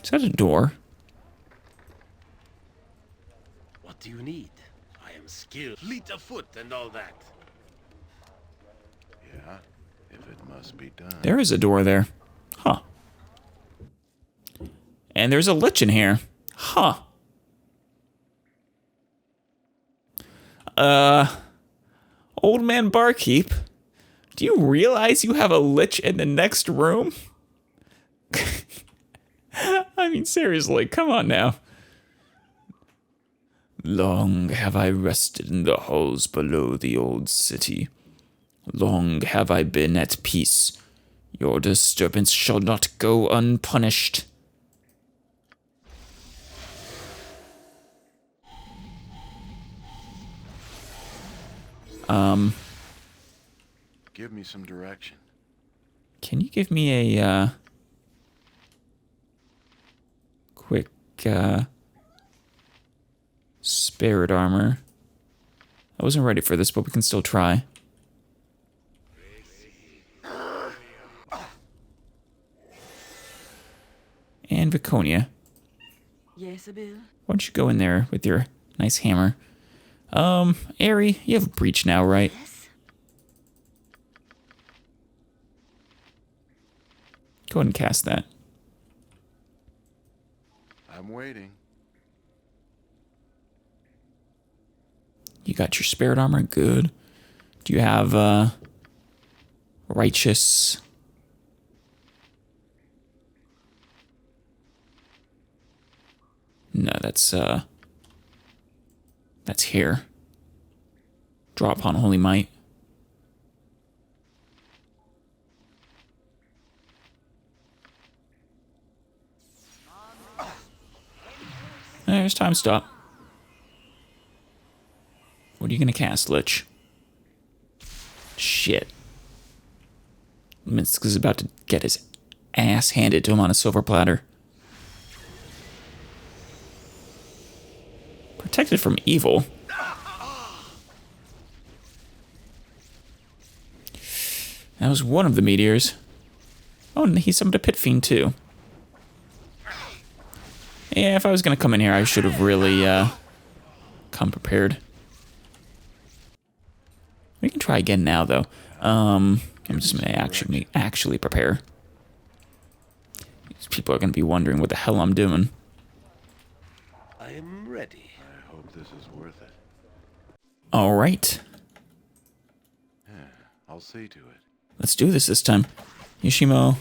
Is that a door? What do you need? I am skilled, fleet of foot, and all that. Yeah, if it must be done. There is a door there. Huh. And there's a lich in here. Huh. Old man barkeep, do you realize you have a lich in the next room? I mean, seriously, come on now. Long have I rested in the halls below the old city. Long have I been at peace. Your disturbance shall not go unpunished. Give me some direction. Can you give me a, quick, spirit armor? I wasn't ready for this, but we can still try. And Viconia. Yes, Bill. Why don't you go in there with your nice hammer? Ari, you have a breach now, right? Yes. Go ahead and cast that. I'm waiting. You got your spirit armor? Good. Do you have, righteous? No, that's here. Draw upon holy might. There's time stop. What are you gonna cast, Lich? Shit. Minsk is about to get his ass handed to him on a silver platter. Protected from evil. That was one of the meteors. Oh, and he summoned a pit fiend too. Yeah, if I was gonna come in here, I should have really come prepared. We can try again now, though. I'm just gonna actually prepare. These people are gonna be wondering what the hell I'm doing. I am ready. I hope this is worth it. All right, Yeah, I'll see to it. let's do this time. Yoshimo,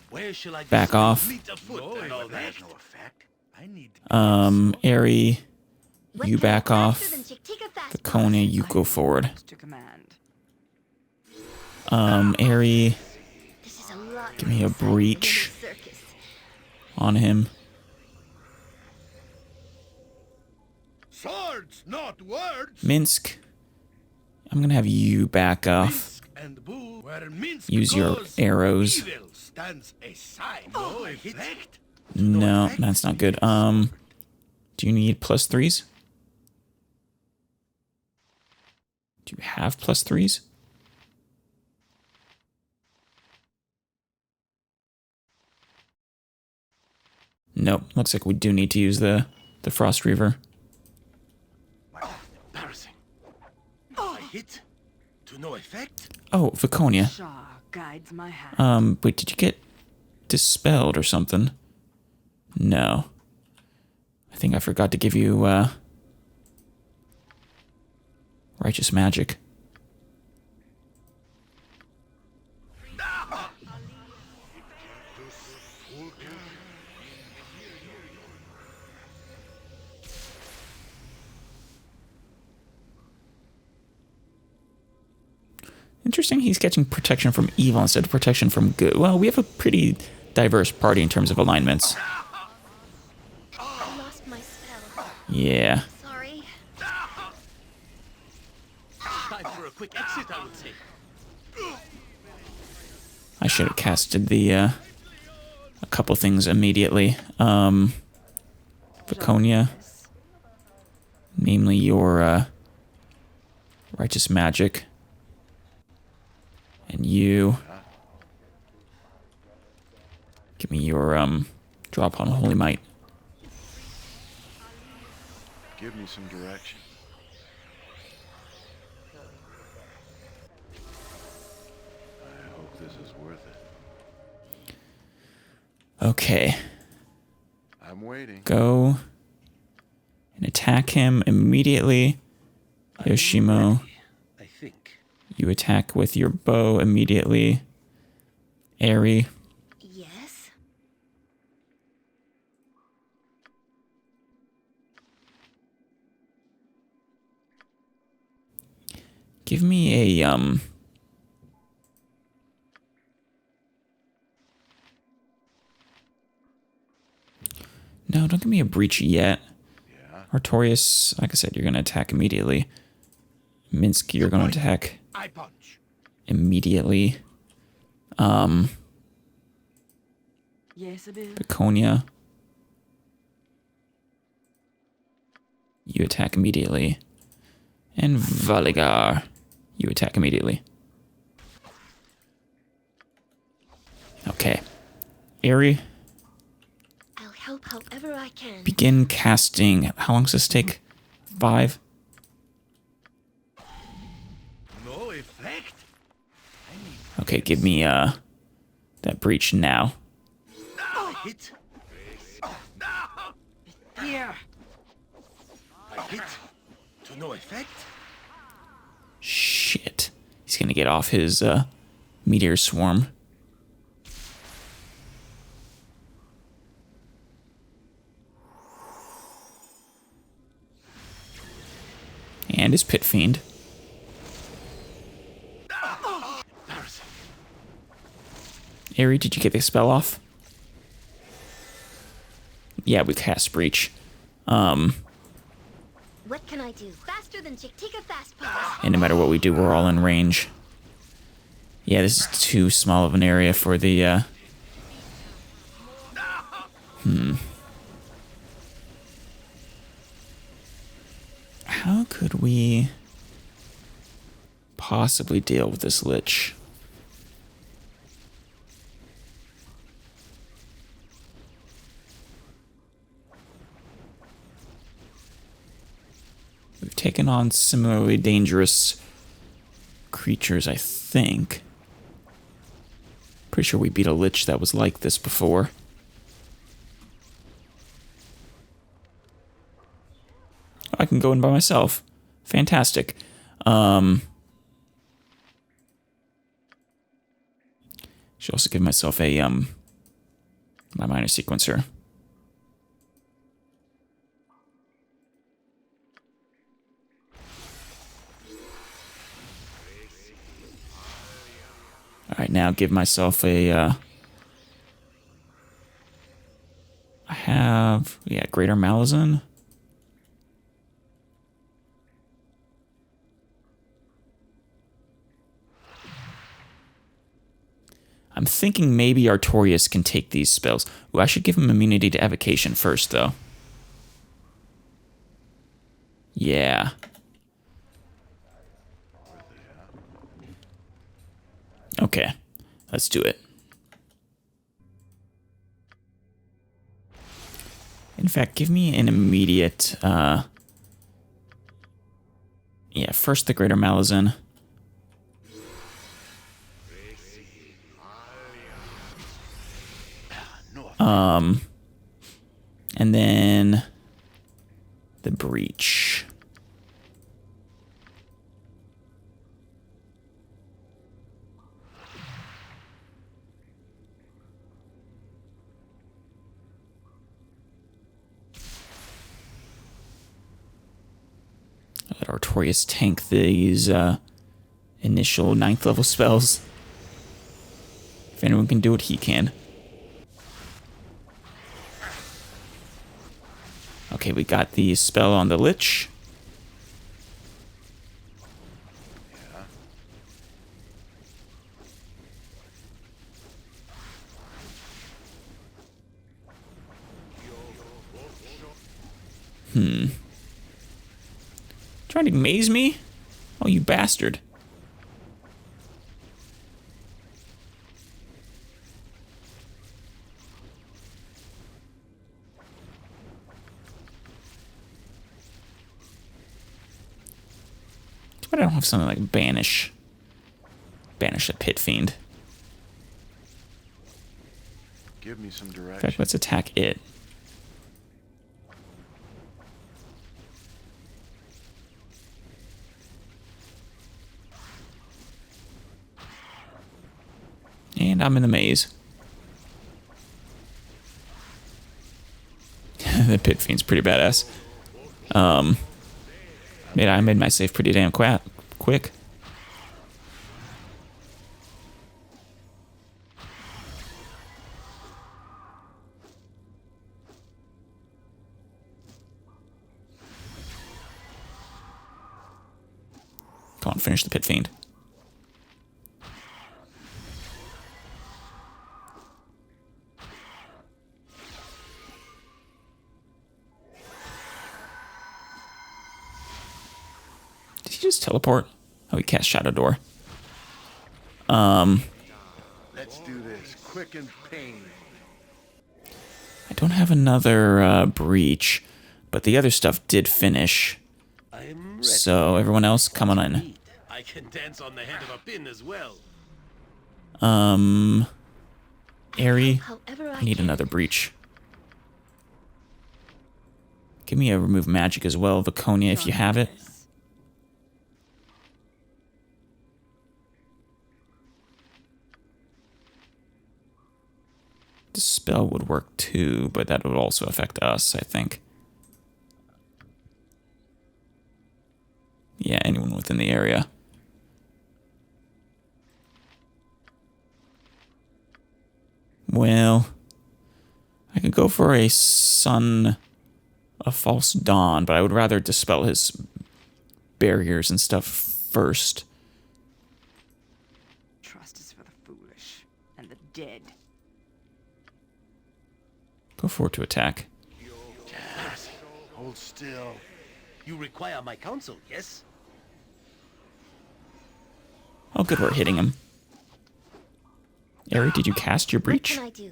Where shall I back off. fleet of foot and all that? No effect. I need Ari, What you can back go off. faster than Chick-Tica Fast Viconia, Pass? you go forward. To command. Ari, This is a lot give me a more exciting breach than a circus. on him. Swords, not words. Minsk, I'm gonna have you back off. Minsk and Boo, where Minsk Use your goes, arrows. Evil stands aside. No effect. No, that's not good. Do you need +3s? Do you have +3s? Nope. Looks like we do need to use the Frost Reaver. Embarrassing. I hit to no effect. Oh, Viconia. Shaw guides my hand. Wait, did you get dispelled or something? No. I think I forgot to give you, righteous magic. Interesting, he's getting protection from evil instead of protection from good. Well, we have a pretty diverse party in terms of alignments. I lost my spell. Yeah. Sorry. Time for a quick exit, I would say. I should have casted the, a couple things immediately. Viconia. Namely your, righteous magic. And you. Give me your, Draw upon Holy Might. Give me some direction. I hope this is worth it. Okay. I'm waiting. Go and attack him immediately. Yoshimo, I think. you attack with your bow immediately. Eri, Yes? give me a No, don't give me a breach yet. Yeah. Artorias, like I said, you're gonna attack immediately. Minsk, you're gonna attack I punch. immediately. Yes, a bit. Baconia, you attack immediately. And Valigar, you attack immediately. Okay. Eri, I'll help however I can. begin casting. How long does this take? 5? No effect? Okay, give me that breach now. I hit. Here. I hit. To no effect? Shit. He's gonna get off his meteor swarm. And his pit fiend. Embarrassing. Eri, did you get the spell off? Yeah, we cast breach. What can I do? Faster than Chick-Tika Fast Paws. And no matter what we do, we're all in range. Yeah, this is too small of an area for the How could we possibly deal with this lich? We've taken on similarly dangerous creatures, I think. Pretty sure we beat a lich that was like this before. I can go in by myself. Fantastic. Should also give myself a my minor sequencer. All right, now give myself a I have Greater Malazan. I'm thinking maybe Artorias can take these spells. Ooh, I should give him immunity to evocation first, though. Yeah. Okay, let's do it. In fact, give me an immediate... first the Greater Malazan. And then the breach. Let Artorias tank these initial 9th level spells. If anyone can do it, he can. Okay, we got the spell on the Lich. Trying to maze me? Oh, you bastard. But I don't have something like banish. Banish a pit fiend. Give me some In direction. fact, let's attack it. And I'm in the maze. The pit fiend's pretty badass. I made my save pretty damn quick. Come on, finish the pit fiend. Did he just teleport? Oh, he cast Shadow Door. Let's do this quick and pain. I don't have another breach, but the other stuff did finish. I'm ready. So everyone else, come on in. I can dance on the head of a pin as well. Airy, However I need another breach. Give me a remove magic as well, Viconia, if you have it. The spell would work too, but that would also affect us, I think. Yeah, anyone within the area. Well, I could go for a false dawn, but I would rather dispel his barriers and stuff first. Trust is for the foolish and the dead. Go forward to attack. Yes. Hold still. You require my counsel, yes? Oh, good, we're hitting him. Airy, did you cast your What breach? can I do?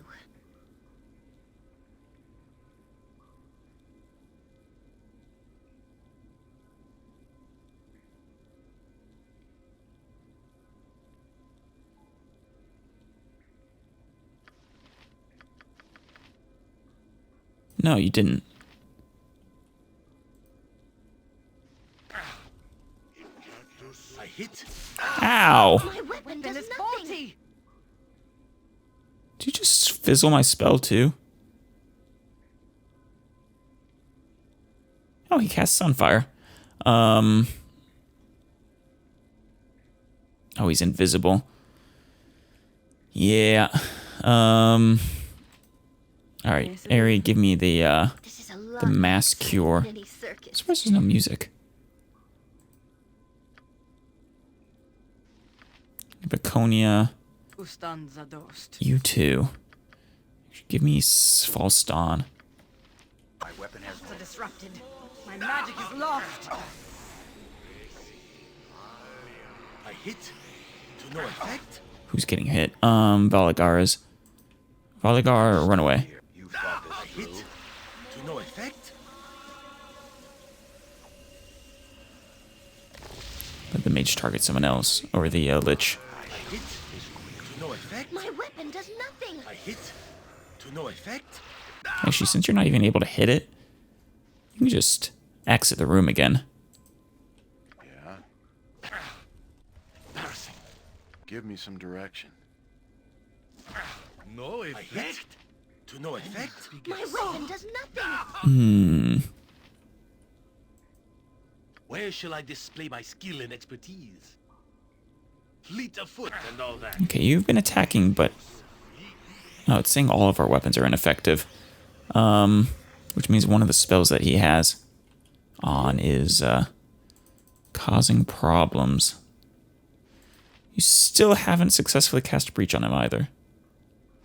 No, you didn't. I hit. Ow! My weapon Then does it's nothing. faulty. Did you just fizzle my spell too? Oh, he cast Sunfire. Oh, he's invisible. Yeah. All right, Airy, give me the This is a lot the mass more cure. than any circus. Surprised there's no music. Baconia, Ustanza dost. you too. Give me false dawn. My weapon has Are disrupted. My magic is lost. I hit. To no effect. Who's getting hit? Valigar is. Valigar, run away. you thought I this hit. through. To no effect. Let the mage target someone else, or the lich. I hit. To no effect. My weapon does nothing. I hit. To no effect. Actually, since you're not even able to hit it, you can just exit the room again. Yeah. Give me some direction. No effect. I hit. To no effect. My weapon does nothing. Where shall I display my skill and expertise? Fleet of foot and all that. Okay, you've been attacking, but... Oh, it's saying all of our weapons are ineffective. Which means one of the spells that he has on is causing problems. You still haven't successfully cast a breach on him either.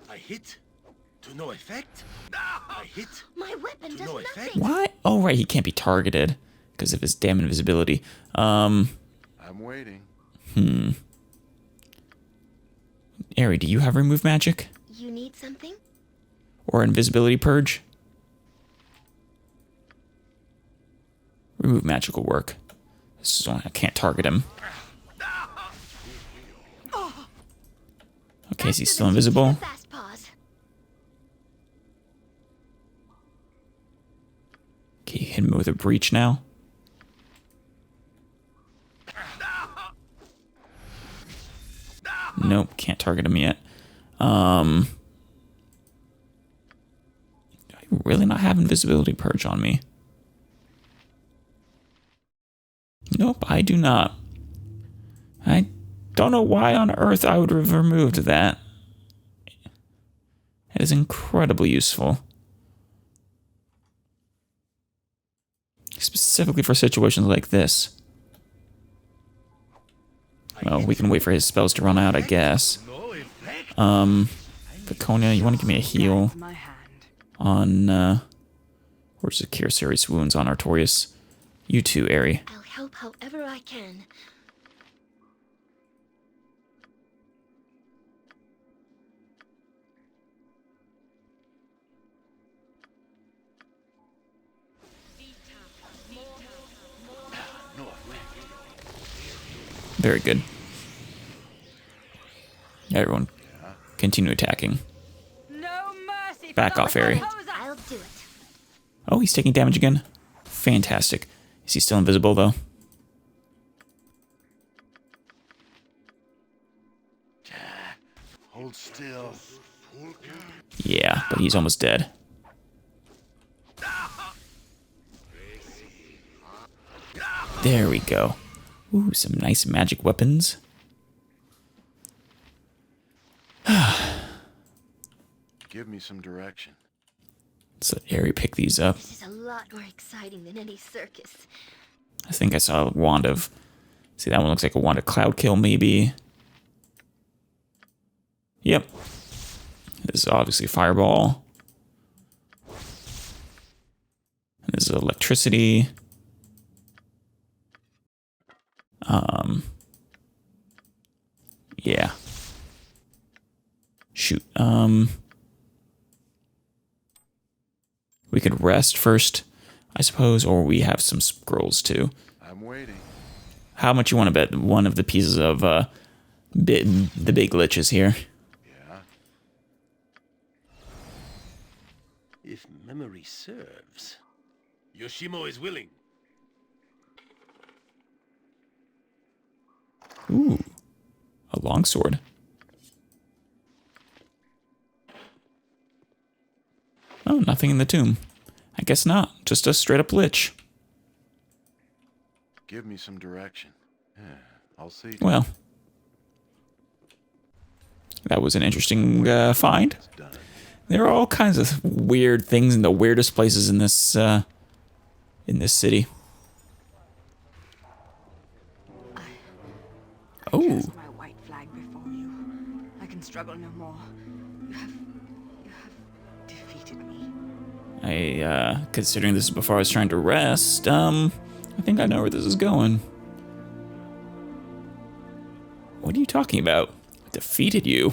I hit. To no effect. I hit. My weapon To does no effect. nothing. What? Oh, right, he can't be targeted because of his damn invisibility. I'm waiting. Airy, do you have remove magic? You need something? Or invisibility purge? Remove magic will work. This is one I can't target him. Okay, is he still invisible? Fast paws. Okay, hit him with a breach now. Nope, can't target him yet. Do I really not have invisibility purge on me? Nope, I do not. I don't know why on earth I would have removed that. It is incredibly useful. Specifically for situations like this. Well, we can wait for his spells to run out, I guess. Paconia, you want to give me a heal My hand. on, or secure serious wounds on Artorias? You too, Aerie. I'll help however I can. Very good. Everyone, continue attacking. No mercy. Back off, Aerie. I'll do it. Oh, he's taking damage again? Fantastic. Is he still invisible, though? Hold still. Yeah, but he's almost dead. There we go. Ooh, some nice magic weapons. Give me some direction. Let's let Aerie pick these up. This is a lot more exciting than any circus. I think I saw a wand of... See, that one looks like a wand of cloud kill, maybe. Yep. This is obviously fireball. And this is electricity. Yeah. Shoot. We could rest first, I suppose, or we have some scrolls too. I'm waiting. How much you want to bet one of the pieces of the big liches here? Yeah. If memory serves, Yoshimo is willing. Ooh, a longsword. Oh, nothing in the tomb. I guess not. Just a straight up lich. Give me some direction. Yeah, I'll see. Well, that was an interesting find. It's done. There are all kinds of weird things in the weirdest places in this city. Oh, Cast my white flag before you. I can struggle no more. You have defeated me. Considering this is before I was trying to rest, I think I know where this is going. What are you talking about? Defeated you?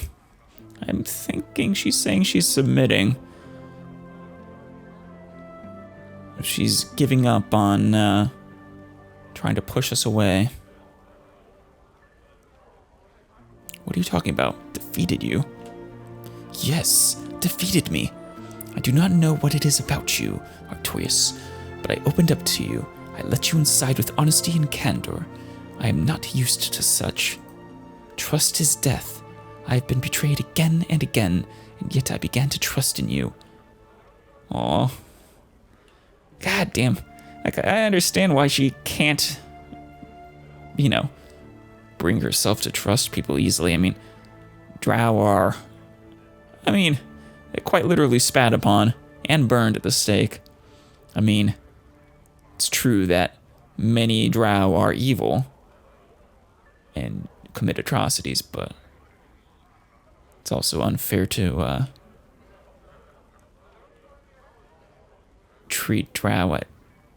I'm thinking she's saying she's submitting. She's giving up on, trying to push us away. What are you talking about? Defeated you? Yes, defeated me. I do not know what it is about you, Artorias, but I opened up to you. I let you inside with honesty and candor. I am not used to such. Trust is death. I have been betrayed again and again, and yet I began to trust in you. Aw. God damn. Like, I understand why she can't, bring herself to trust people easily. I mean, drow are... quite literally spat upon and burned at the stake. I mean, it's true that many drow are evil and commit atrocities, but it's also unfair to treat drow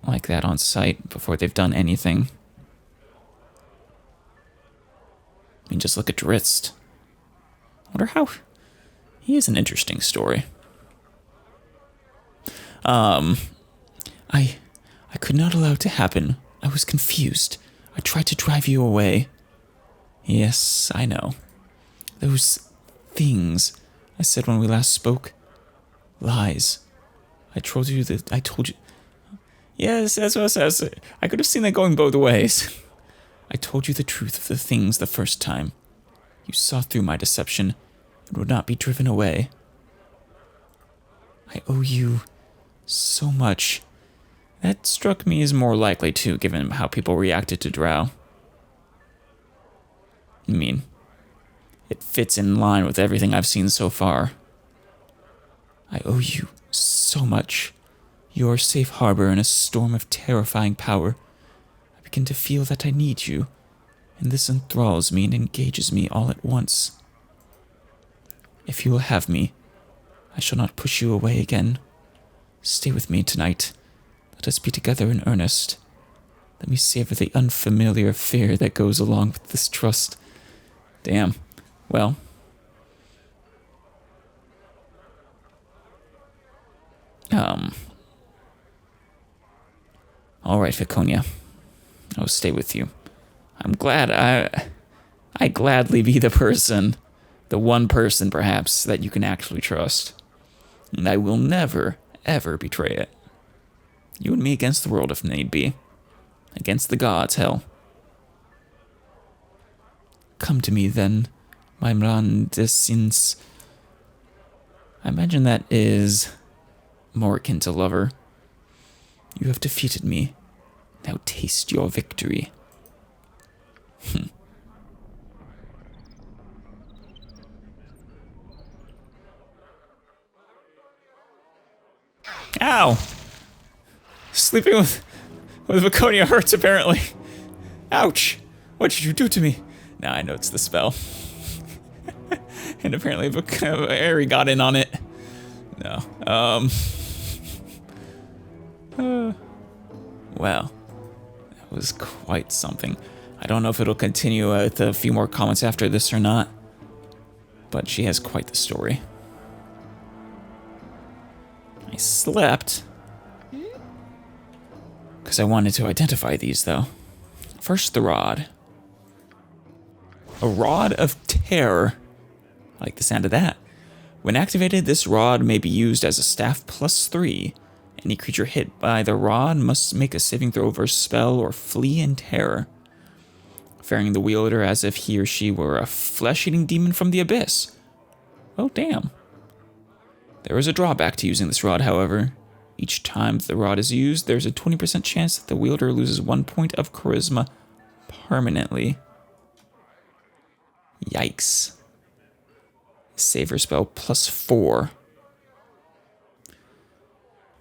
like that on sight before they've done anything. I mean, just look at Drizzt. I wonder how... He has an interesting story. I could not allow it to happen. I was confused. I tried to drive you away. Yes, I know. Those things I said when we last spoke. Lies. I told you. Yes, that's what I said. I could have seen that going both ways. I told you the truth of the things the first time. You saw through my deception and would not be driven away. I owe you so much. That struck me as more likely too, given how people reacted to Drow. I mean, it fits in line with everything I've seen so far. I owe you so much. Your safe harbor in a storm of terrifying power. I begin to feel that I need you, and this enthralls me and engages me all at once. If you will have me, I shall not push you away again. Stay with me tonight. Let us be together in earnest. Let me savor the unfamiliar fear that goes along with this trust. Damn. Well. Alright, Viconia. I'll stay with you. I'm glad I gladly be the person, the one person perhaps, that you can actually trust. And I will never, ever betray it. You and me against the world if need be. Against the gods, hell. Come to me then, my Mrandesins. I imagine that is more akin to lover. You have defeated me. Now taste your victory. Ow! Sleeping with Viconia hurts, apparently. Ouch! What did you do to me? Now I know it's the spell. And apparently Aerie got in on it. No. Well, that was quite something. I don't know if it'll continue with a few more comments after this or not, but she has quite the story. I slept because I wanted to identify these, though. First, the rod. A rod of terror. I like the sound of that. When activated, this rod may be used as a staff +3. Any creature hit by the rod must make a saving throw versus spell or flee in terror, faring the wielder as if he or she were a flesh-eating demon from the abyss. Well, damn. There is a drawback to using this rod, however. Each time the rod is used, there's a 20% chance that the wielder loses 1 point of charisma permanently. Yikes. Saver spell +4.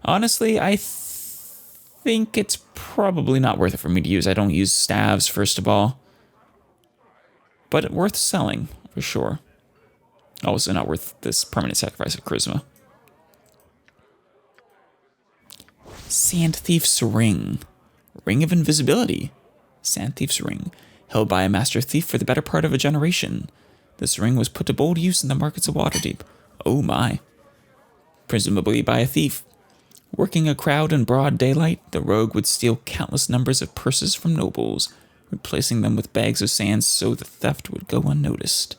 Honestly, I think it's probably not worth it for me to use. I don't use staves, first of all. But worth selling, for sure. Also not worth this permanent sacrifice of charisma. Sand Thief's Ring. Ring of Invisibility. Sand Thief's Ring. Held by a master thief for the better part of a generation. This ring was put to bold use in the markets of Waterdeep. Oh my. Presumably by a thief. Working a crowd in broad daylight, the rogue would steal countless numbers of purses from nobles, replacing them with bags of sand so the theft would go unnoticed.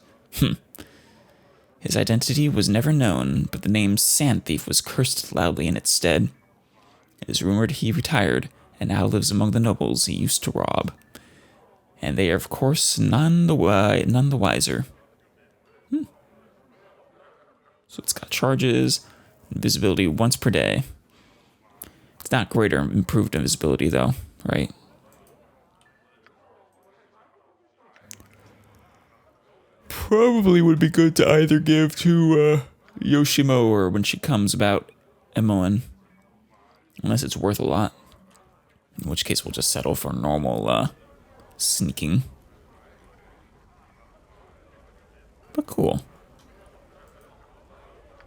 His identity was never known, but the name Sand Thief was cursed loudly in its stead. It is rumored he retired and now lives among the nobles he used to rob. And they are, of course, none the wiser. So it's got charges, invisibility once per day. It's not great or improved invisibility, though, right? Probably would be good to either give to Yoshimo or when she comes about Emmeline. Unless it's worth a lot. In which case we'll just settle for normal sneaking. But cool.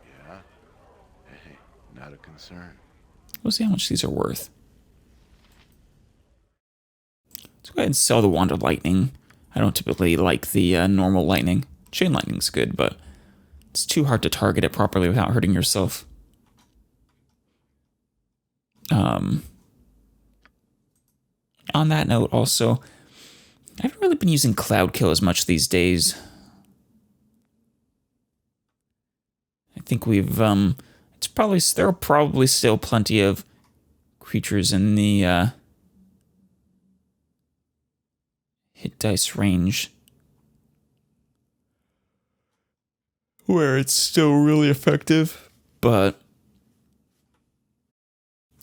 Yeah? Hey, not a concern. We'll see how much these are worth. Let's go ahead and sell the Wand of Lightning. I don't typically like the normal lightning. Chain lightning's good, but it's too hard to target it properly without hurting yourself. On that note, also, I haven't really been using Cloud Kill as much these days. I think we've, there are probably still plenty of creatures in the, hit dice range where it's still really effective, but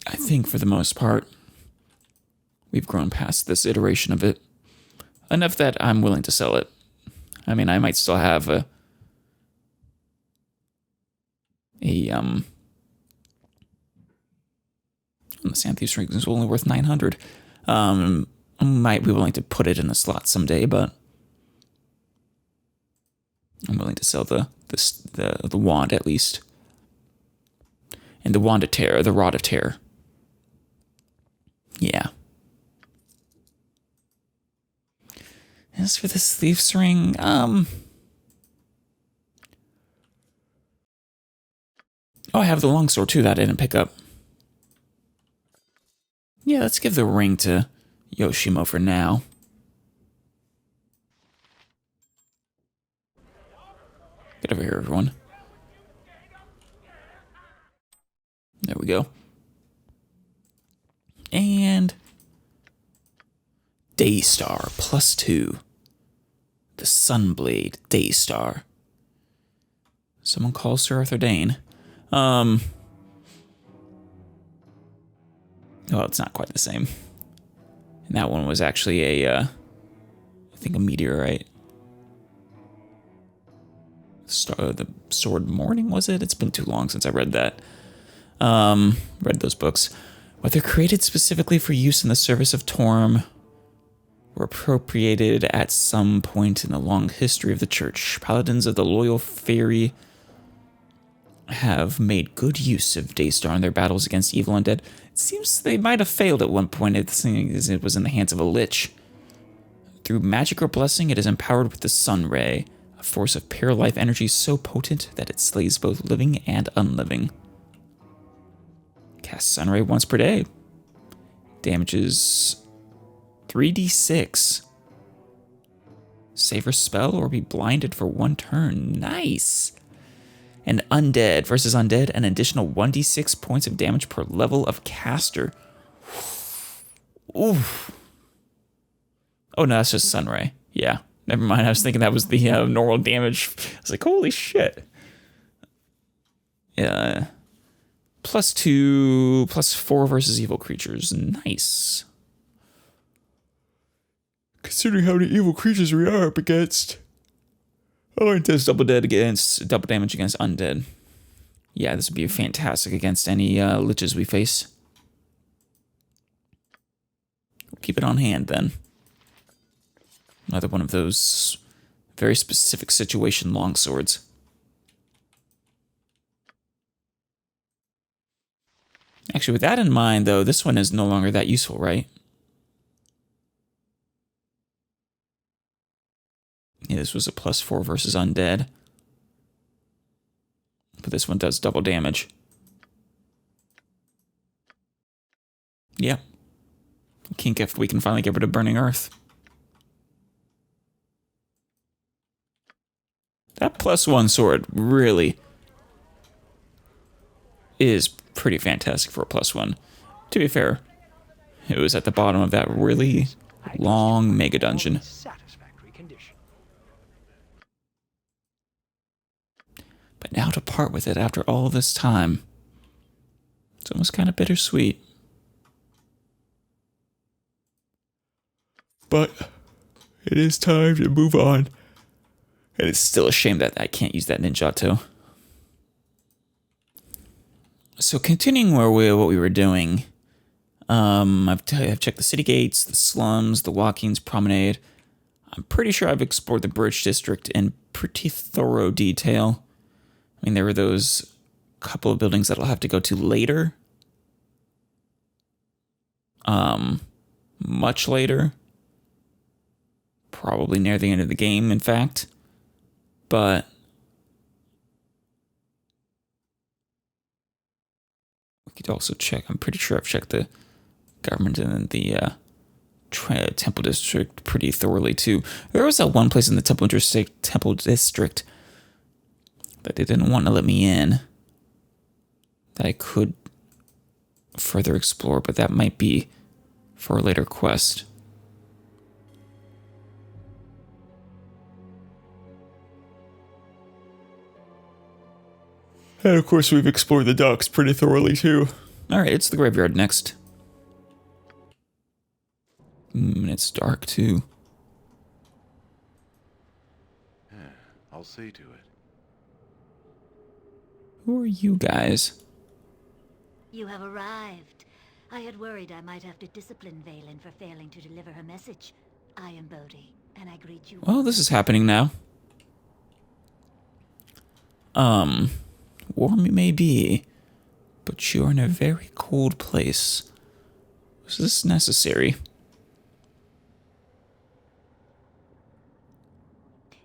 I think for the most part, we've grown past this iteration of it. Enough that I'm willing to sell it. I mean, I might still have the Sand Thieves Ring is only worth 900. I might be willing to put it in the slot someday, but I'm willing to sell the wand at least. And the Wand of Terror, the Rod of Terror. Yeah. As for this Thief's Ring, oh, I have the longsword too that I didn't pick up. Yeah, let's give the ring to Yoshimo for now. Get over here, everyone. There we go. And Daystar +2. The Sunblade Daystar. Someone calls Sir Arthur Dane. Well, it's not quite the same. And that one was actually I think a meteorite. The Sword Morning, was it? It's been too long since I read that. Read those books. Whether created specifically for use in the service of Torm, were appropriated at some point in the long history of the church. Paladins of the Loyal Fairy have made good use of Daystar in their battles against evil undead. It seems they might have failed at one point, as it was in the hands of a lich. Through magic or blessing, it is empowered with the Sun Ray, a force of pure life energy so potent that it slays both living and unliving. Cast Sun Ray once per day. Damages 3d6. Save or spell or be blinded for 1 turn. Nice. And undead versus undead, an additional 1d6 points of damage per level of caster. Oof. Oh no, that's just Sunray. Yeah, never mind. I was thinking that was the normal damage. I was like, holy shit. Yeah. +2, +4 versus evil creatures. Nice. Considering how many evil creatures we are up against. Oh, it does double damage against undead. Yeah, this would be fantastic against any liches we face. We'll keep it on hand then. Another one of those very specific situation longswords. Actually, with that in mind, though, this one is no longer that useful, right? Yeah, this was a +4 versus undead. But this one does double damage. Yeah. We can finally get rid of Burning Earth. That +1 sword really is pretty fantastic for a +1. To be fair, it was at the bottom of that really long mega dungeon. But now to part with it after all this time, it's almost kind of bittersweet. But it is time to move on. And it's still a shame that I can't use that Ninjato. So continuing what we were doing, I've checked the city gates, the slums, the Walking's Promenade. I'm pretty sure I've explored the Bridge District in pretty thorough detail. I mean, there were those couple of buildings that I'll have to go to later. Much later. Probably near the end of the game, in fact. But we could also check. I'm pretty sure I've checked the government and the Temple District pretty thoroughly too. There was that one place in the Temple District that they didn't want to let me in that I could further explore, but that might be for a later quest. And of course, we've explored the docks pretty thoroughly too. Alright, it's the graveyard next. And it's dark too. Yeah, I'll see to it. Who are you guys? You have arrived. I had worried I might have to discipline Valen for failing to deliver her message. I am Bodhi, and I greet you. Well, this is happening now. Warm you may be, but you're in a very cold place. Was this necessary?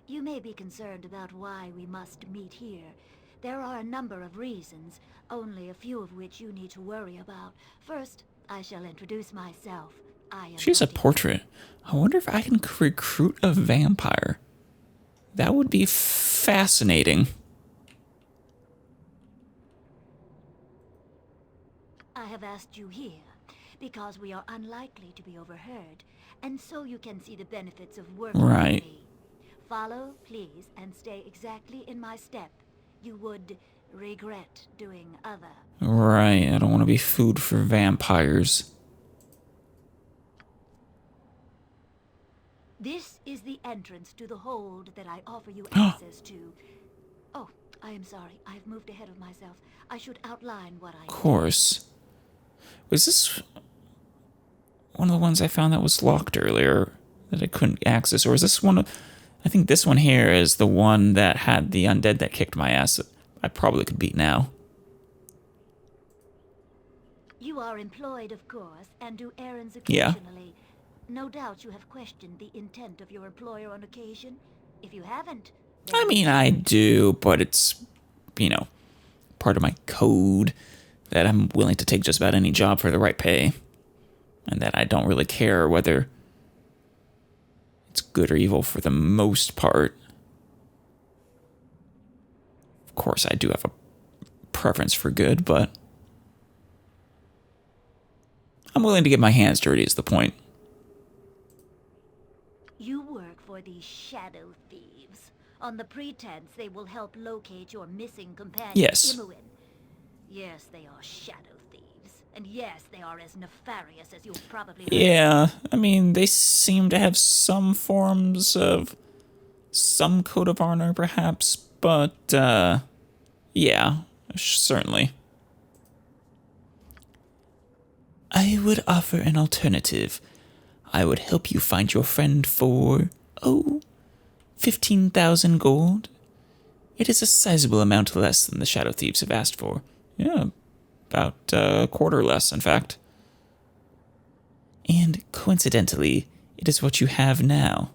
You may be concerned about why we must meet here. There are a number of reasons, only a few of which you need to worry about. First, I shall introduce myself. I am She's a Bodhi. portrait. I wonder if I can recruit a vampire. That would be fascinating. I have asked you here because we are unlikely to be overheard, and so you can see the benefits of working Right. with me. Follow, please, and stay exactly in my step. You would regret doing other. Right, I don't want to be food for vampires. This is the entrance to the hold that I offer you access to. Oh, I am sorry. I have moved ahead of myself. I should outline what I Of course. Was this one of the ones I found that was locked earlier that I couldn't access? Or is this one of... I think this one here is the one that had the undead that kicked my ass that I probably could beat now. You are employed, of course, and do errands Yeah. occasionally. No doubt you have questioned the intent of your employer on occasion. If you haven't... I mean, I do, but it's, you know, part of my code that I'm willing to take just about any job for the right pay. And that I don't really care whether it's good or evil for the most part. Of course, I do have a preference for good, but I'm willing to get my hands dirty is the point. You work for these shadow thieves, on the pretense they will help locate your missing companion, Yes. Imoen. Yes, they are shadow thieves, and yes, they are as nefarious as you've probably heard. Yeah, I mean, they seem to have some forms of some code of honor, perhaps, but, yeah, certainly. I would offer an alternative. I would help you find your friend for, 15,000 gold. It is a sizable amount less than the Shadow Thieves have asked for. Yeah, about a quarter less, in fact. And coincidentally, it is what you have now.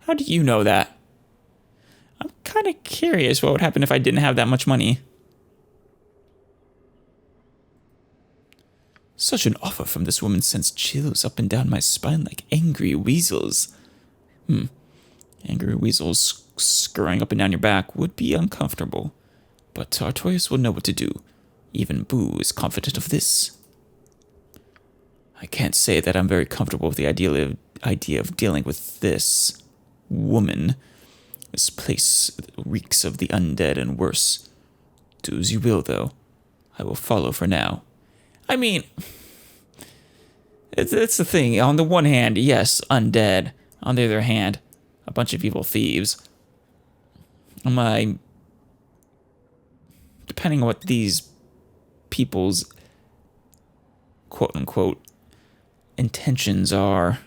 How do you know that? I'm kind of curious what would happen if I didn't have that much money. Such an offer from this woman sends chills up and down my spine like angry weasels. Angry weasels scurrying up and down your back would be uncomfortable. But Artorias will know what to do. Even Boo is confident of this. I can't say that I'm very comfortable with the idea of dealing with this woman. This place reeks of the undead and worse. Do as you will, though. I will follow for now. I mean, it's the thing. On the one hand, yes, undead. On the other hand, a bunch of evil thieves. Depending on what these people's quote-unquote intentions are,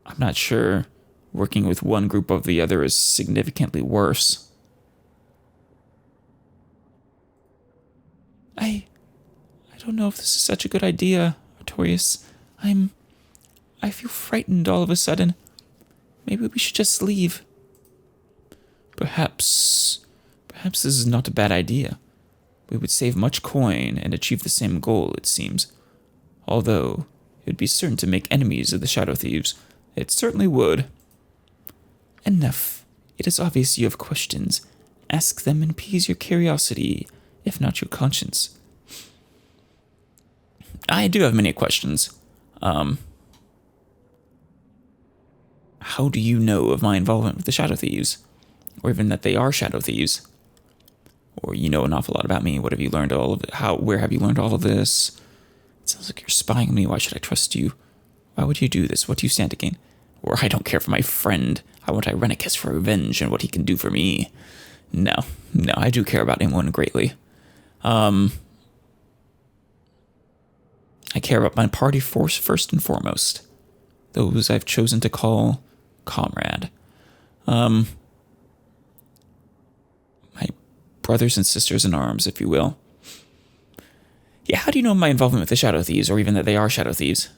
I'm not sure working with one group over the other is significantly worse. I don't know if this is such a good idea, Artorias. I feel frightened all of a sudden. Maybe we should just leave. Perhaps this is not a bad idea. We would save much coin and achieve the same goal, it seems. Although, it would be certain to make enemies of the Shadow Thieves. It certainly would. Enough. It is obvious you have questions. Ask them and appease your curiosity, if not your conscience. I do have many questions. How do you know of my involvement with the Shadow Thieves? Or even that they are Shadow Thieves? Or you know an awful lot about me. What have you learned all of it? Where have you learned all of this? It sounds like you're spying on me. Why should I trust you? Why would you do this? What do you stand to gain? Or I don't care for my friend. I want Irenicus for revenge and what he can do for me. No, I do care about anyone greatly. I care about my party force first and foremost. Those I've chosen to call comrade. My brothers and sisters in arms, if you will. Yeah, how do you know my involvement with the Shadow Thieves, or even that they are Shadow Thieves?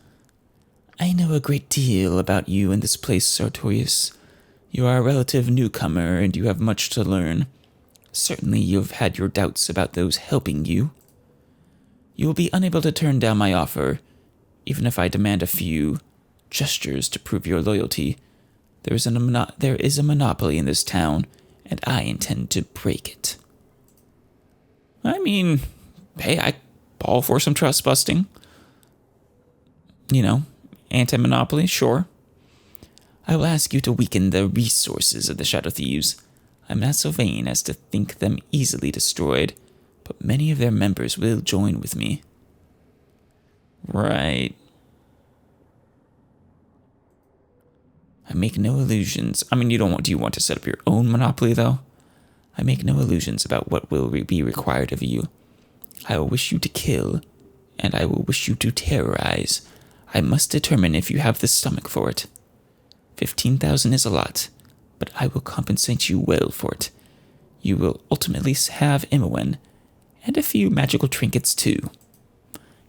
I know a great deal about you in this place, Sartorius. You are a relative newcomer, and you have much to learn. Certainly you have had your doubts about those helping you. You will be unable to turn down my offer, even if I demand a few gestures to prove your loyalty. There is a monopoly in this town, and I intend to break it. I mean, hey, I all for some trust busting. You know, anti-monopoly, sure. I will ask you to weaken the resources of the Shadow Thieves. I'm not so vain as to think them easily destroyed, but many of their members will join with me. Right. I make no illusions. I mean, do you want to set up your own monopoly, though? I make no illusions about what will be required of you. I will wish you to kill, and I will wish you to terrorize. I must determine if you have the stomach for it. 15,000 is a lot, but I will compensate you well for it. You will ultimately have Imowen, and a few magical trinkets too.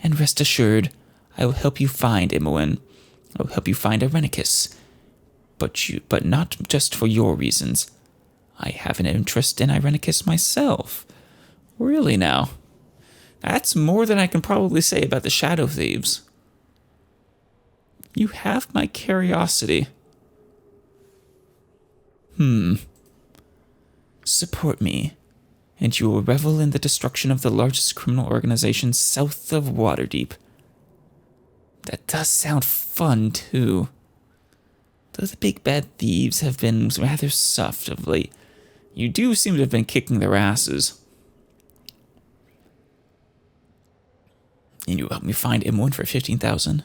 And rest assured, I will help you find Imowen. I will help you find Irenicus. But not just for your reasons. I have an interest in Irenicus myself. Really now? That's more than I can probably say about the Shadow Thieves. You have my curiosity. Support me, and you will revel in the destruction of the largest criminal organization south of Waterdeep. That does sound fun, too. Though the big bad thieves have been rather soft of late, you do seem to have been kicking their asses. And you help me find M1 for 15,000?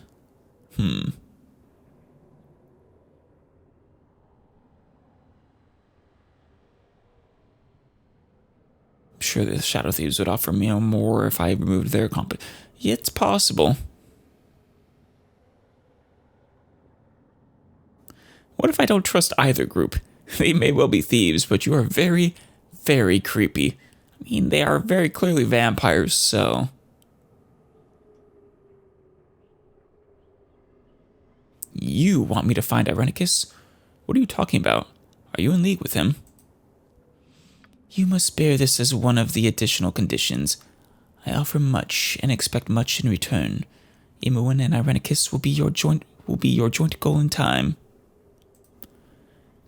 Sure, the Shadow Thieves would offer me more if I removed their comp. Yeah, it's possible. What if I don't trust either group? They may well be thieves, but you are very, very creepy. I mean, they are very clearly vampires, so... You want me to find Irenicus? What are you talking about? Are you in league with him? You must bear this as one of the additional conditions. I offer much and expect much in return. Imowen and Irenicus will be your joint goal in time.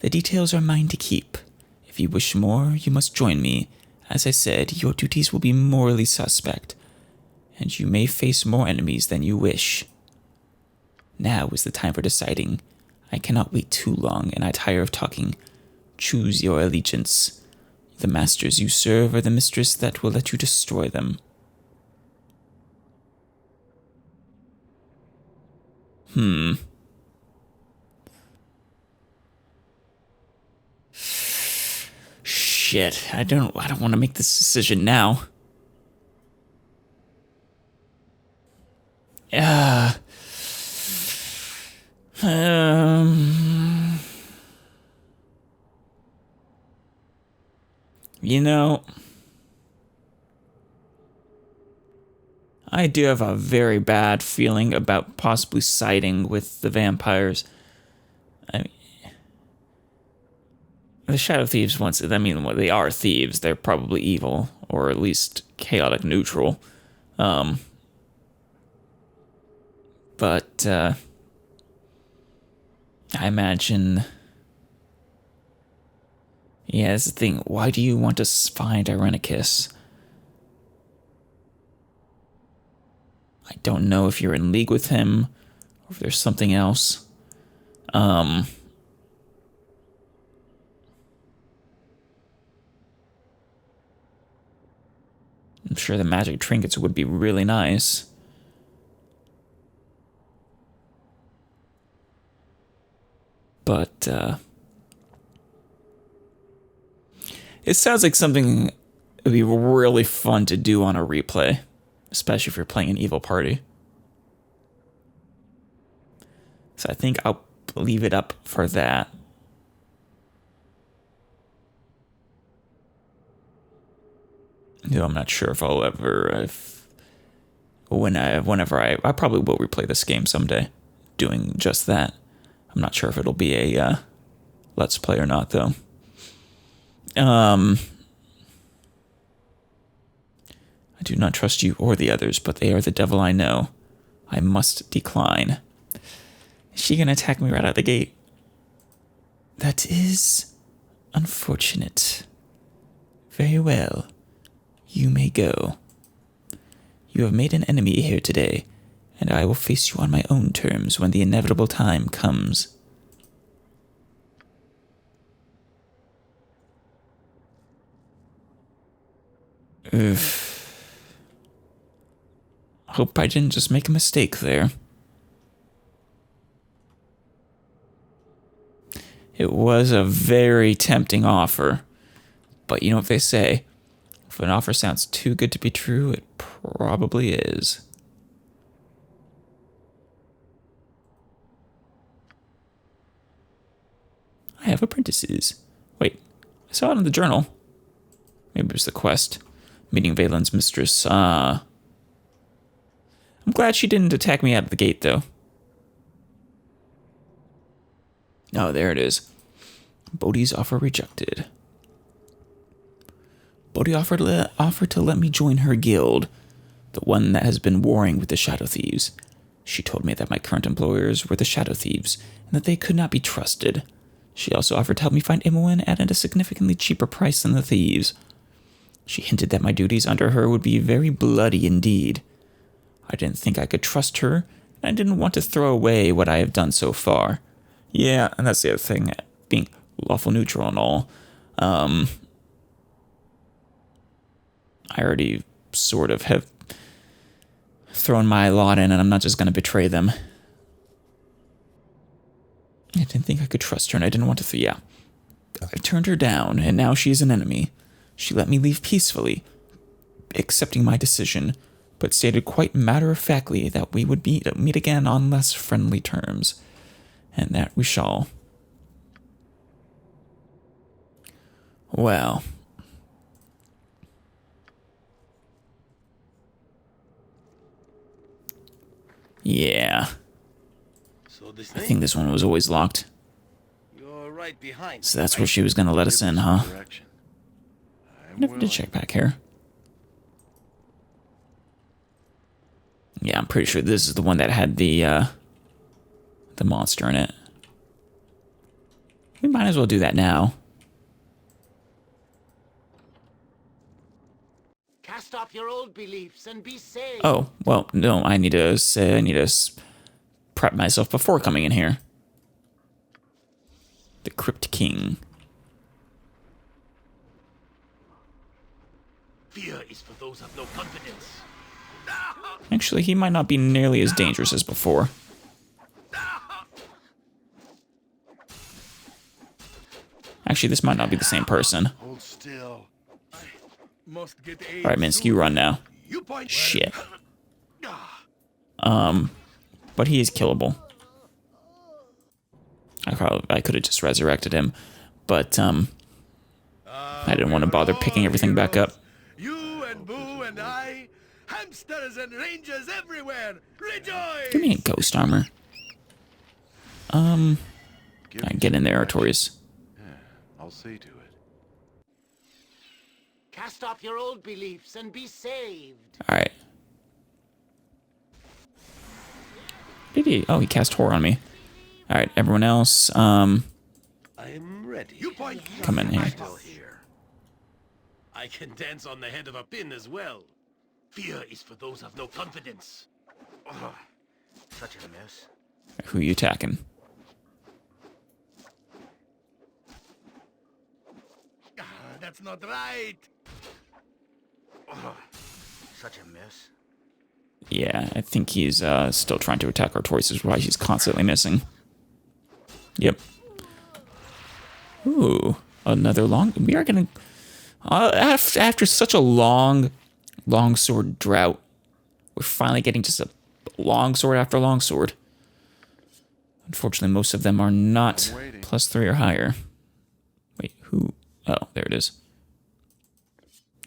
The details are mine to keep. If you wish more, you must join me. As I said, your duties will be morally suspect, and you may face more enemies than you wish. Now is the time for deciding. I cannot wait too long, and I tire of talking. Choose your allegiance. The masters you serve or the mistress that will let you destroy them. Shit, I don't want to make this decision now. You know, I do have a very bad feeling about possibly siding with the vampires. the Shadow Thieves, once, I mean, well, they are thieves. They're probably evil, or at least chaotic neutral. But I imagine... Yeah, that's the thing. Why do you want to find Irenicus? I don't know if you're in league with him, or if there's something else. I'm sure the magic trinkets would be really nice. But, it sounds like something that would be really fun to do on a replay, especially if you're playing an evil party. So I think I'll leave it up for that. No, I'm not sure if I'll ever, whenever I probably will replay this game someday, doing just that. I'm not sure if it'll be a Let's Play or not, though. I do not trust you or the others, but they are the devil I know. I must decline. Is she gonna attack me right out the gate? That is unfortunate. Very well. You may go. You have made an enemy here today, and I will face you on my own terms when the inevitable time comes. Hope I didn't just make a mistake there. It was a very tempting offer, but you know what they say, if an offer sounds too good to be true, it probably is. I have apprentices. Wait, I saw it in the journal. Maybe it was the quest. Meeting Valen's mistress. I'm glad she didn't attack me out of the gate, though. Oh, there it is. Bodhi's offer rejected. Bodhi offered to let me join her guild, the one that has been warring with the Shadow Thieves. She told me that my current employers were the Shadow Thieves, and that they could not be trusted. She also offered to help me find Imoen at a significantly cheaper price than the thieves. She hinted that my duties under her would be very bloody indeed. I didn't think I could trust her, and I didn't want to throw away what I have done so far. Yeah, and that's the other thing, being lawful neutral and all. I already sort of have thrown my lot in, and I'm not just going to betray them. I didn't think I could trust her, and I didn't want to... Yeah. I turned her down, and now she is an enemy. She let me leave peacefully, accepting my decision, but stated quite matter-of-factly that we would meet again on less friendly terms. And that we shall. Well. Yeah. So this I think this one was always locked. You're right behind. So that's where she was going to let us in, huh? Direction. I'm Never did check back here. Yeah, I'm pretty sure this is the one that had the monster in it. We might as well do that now. Cast off your old beliefs and be saved. Oh, well, no, I need to prep myself before coming in here. The Crypt King. Fear is for those of no confidence. Actually, he might not be nearly as dangerous as before. Actually, this might not be the same person. Hold still. Must get aid. Alright, Minsky, you run now. You point. Shit. But he is killable. I could have just resurrected him, but I didn't want to bother picking everything back up. You and Boo and I, hamsters and rangers everywhere. Rejoice! Give me a ghost armor. Alright, get in there, Artorias. I'll I'll see to it. Cast off your old beliefs and be saved. Alright. Did he? Oh, he cast horror on me. Alright, everyone else, I'm ready. You point. come in here. Still here. I can dance on the head of a pin as well. Fear is for those of no confidence. Ugh, such a mess. Who are you attacking? That's not right. Ugh, such a mess. Yeah, I think he's still trying to attack Artorias, is why he's constantly missing. Yep. Ooh, another long... We are gonna... after such a long sword drought, we're finally getting just a long sword after long sword. Unfortunately, most of them are not +3 or higher. Wait, who... Oh, there it is.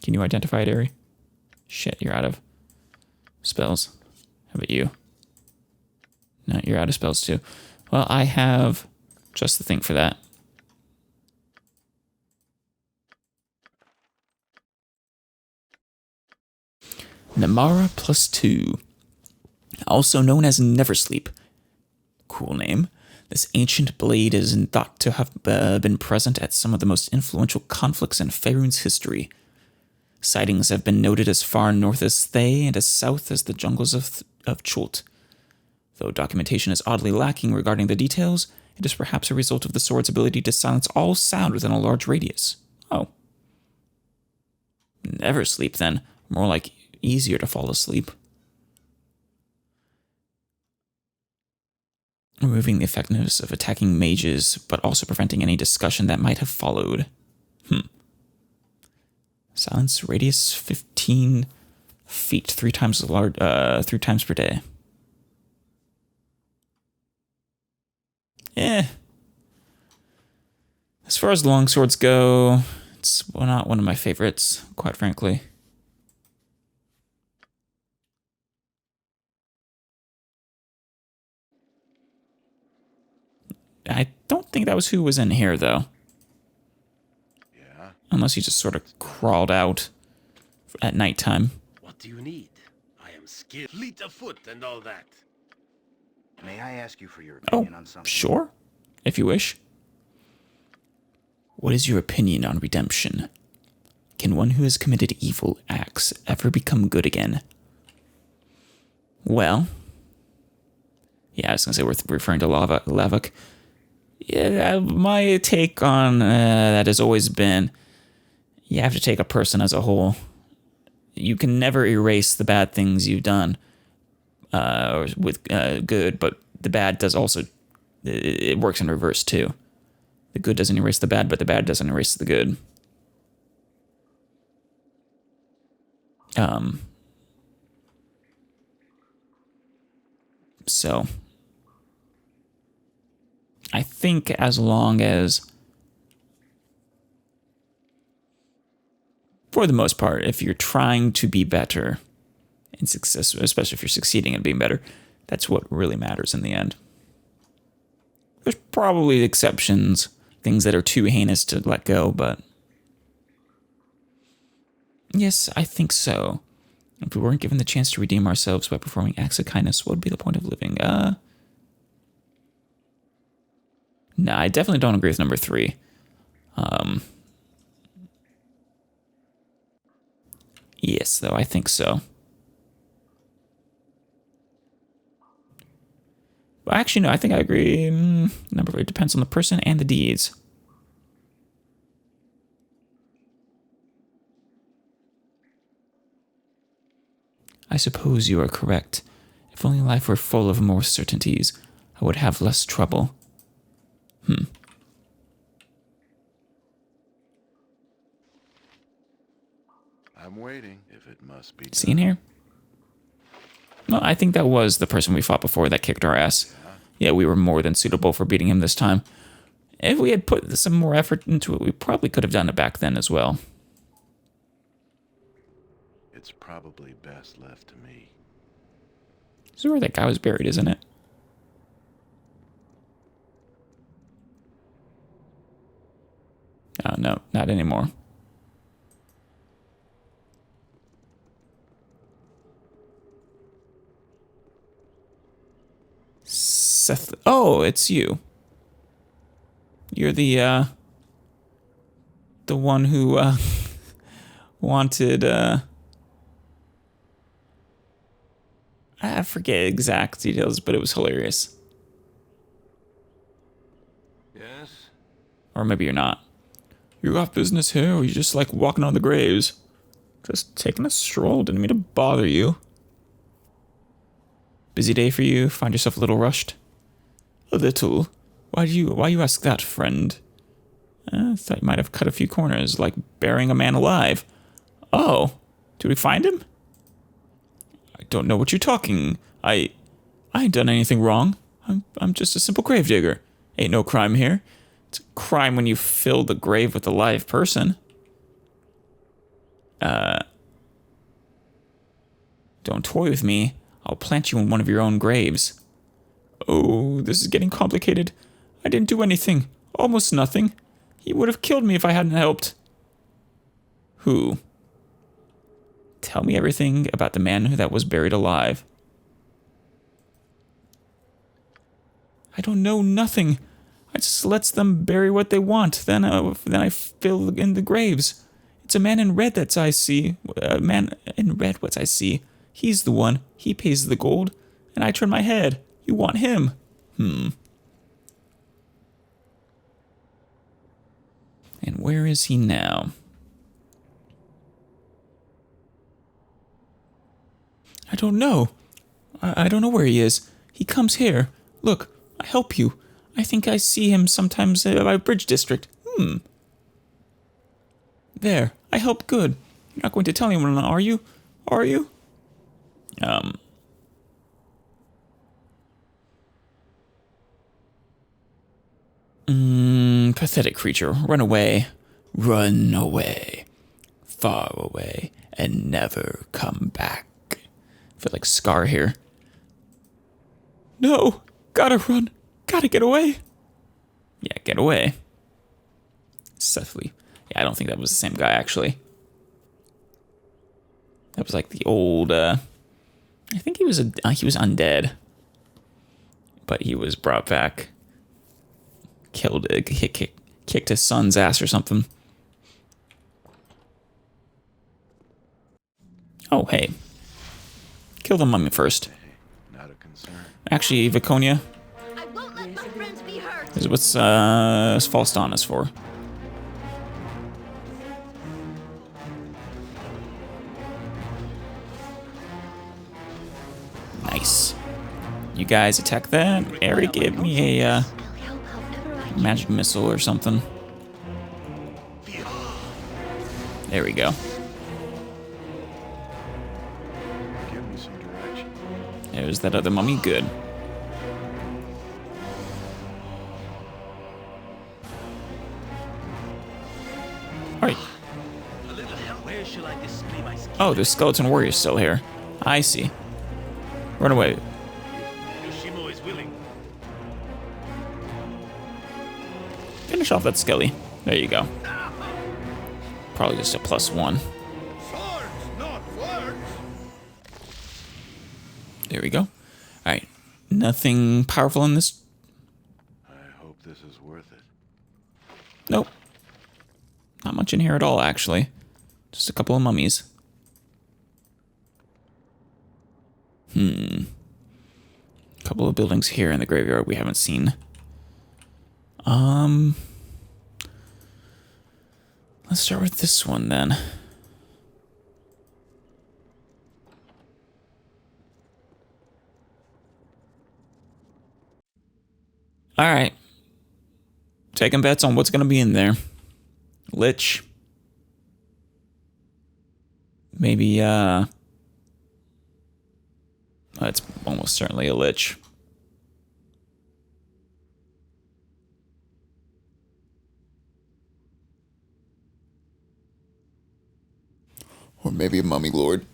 Can you identify it, Ari? Shit, you're out of spells. How about you? No, you're out of spells too. Well, I have just the thing for that. Namara +2. Also known as Neversleep. Cool name. This ancient blade is thought to have been present at some of the most influential conflicts in Faerun's history. Sightings have been noted as far north as Thay and as south as the jungles of Chult. Though documentation is oddly lacking regarding the details, it is perhaps a result of the sword's ability to silence all sound within a large radius. Oh. Never sleep, then. More like easier to fall asleep. Removing the effectiveness of attacking mages, but also preventing any discussion that might have followed. Silence radius 15 feet, 3 times per day. As far as longswords go, it's not one of my favorites, quite frankly. I don't think that was who was in here, though. Yeah? Unless he just sort of crawled out at nighttime. What do you need? I am skilled. Fleet of foot and all that. May I ask you for your Oh, opinion on something? sure, if you wish. What is your opinion on redemption? Can one who has committed evil acts ever become good again? Well, yeah, I was going to say we're referring to Lavok. Yeah, my take on that has always been, you have to take a person as a whole. You can never erase the bad things you've done with good, but the bad does also, it works in reverse too. The good doesn't erase the bad, but the bad doesn't erase the good. So I think as long as, for the most part, if you're trying to be better and success, especially if you're succeeding at being better, that's what really matters in the end. There's probably exceptions, things that are too heinous to let go, but yes, I think so. If we weren't given the chance to redeem ourselves by performing acts of kindness, what would be the point of living? No, I definitely don't agree with number 3. Yes, though, I think so. But actually, no, I think I agree. Number 3 depends on the person and the deeds. I suppose you are correct. If only life were full of more certainties, I would have less trouble. I'm waiting, if it must be See in here? No, I think that was the person we fought before that kicked our ass. Yeah, we were more than suitable for beating him this time. If we had put some more effort into it, we probably could have done it back then as well. It's probably best left to me. This is where that guy was buried, isn't it? no, not anymore. Seth. Oh, it's you. You're the one who, wanted, I forget exact details, but it was hilarious. Yes? Or maybe you're not. You got business here, or you just like walking on the graves? Just taking a stroll, didn't mean to bother you. Busy day for you? Find yourself a little rushed? A little? Why you ask that, friend? I thought you might have cut a few corners, like burying a man alive. Oh, did we find him? I don't know what you're talking. I ain't done anything wrong. I'm just a simple gravedigger. Ain't no crime here. It's a crime when you fill the grave with a live person. Don't toy with me. I'll plant you in one of your own graves. Oh, this is getting complicated. I didn't do anything. Almost nothing. He would have killed me if I hadn't helped. Who? Tell me everything about the man that was buried alive. I don't know nothing. I just lets them bury what they want. Then I fill in the graves. It's a man in red that I see. A man in red what I see. He's the one. He pays the gold. And I turn my head. You want him. And where is he now? I don't know. I don't know where he is. He comes here. Look, I help you. I think I see him sometimes by Bridge District. There, I help good. You're not going to tell anyone, are you? Are you? Pathetic creature. Run away. Run away. Far away. And never come back. I feel like Scar here. No! Gotta run. Gotta get away. Yeah, get away. Sethly. Yeah, I don't think that was the same guy, actually. That was like the old, I think he was undead. But he was brought back. Killed, kicked his son's ass or something. Oh, hey. Kill the mummy first. Not a concern. Actually, Viconia, I won't let my friends be hurt. this is what's False Dawn is for. Nice. You guys attack that. Ari gave me a I'll help however I can. magic missile or something. There we go. Give me some direction. There's that other mummy. Good. Alright. A little help. Where shall I display my skill? Oh, there's skeleton warriors still here. I see. Run away. Yoshimo is willing. Finish off that skelly. There you go. Probably just a +1. Swords, not words. There we go. Alright. Nothing powerful in this. I hope this is worth it. Nope. Not much in here at all, actually. Just a couple of mummies. Couple of buildings here in the graveyard we haven't seen. Let's start with this one then. Alright. Taking bets on what's gonna be in there. Lich. Maybe, it's almost certainly a lich. Or maybe a mummy lord.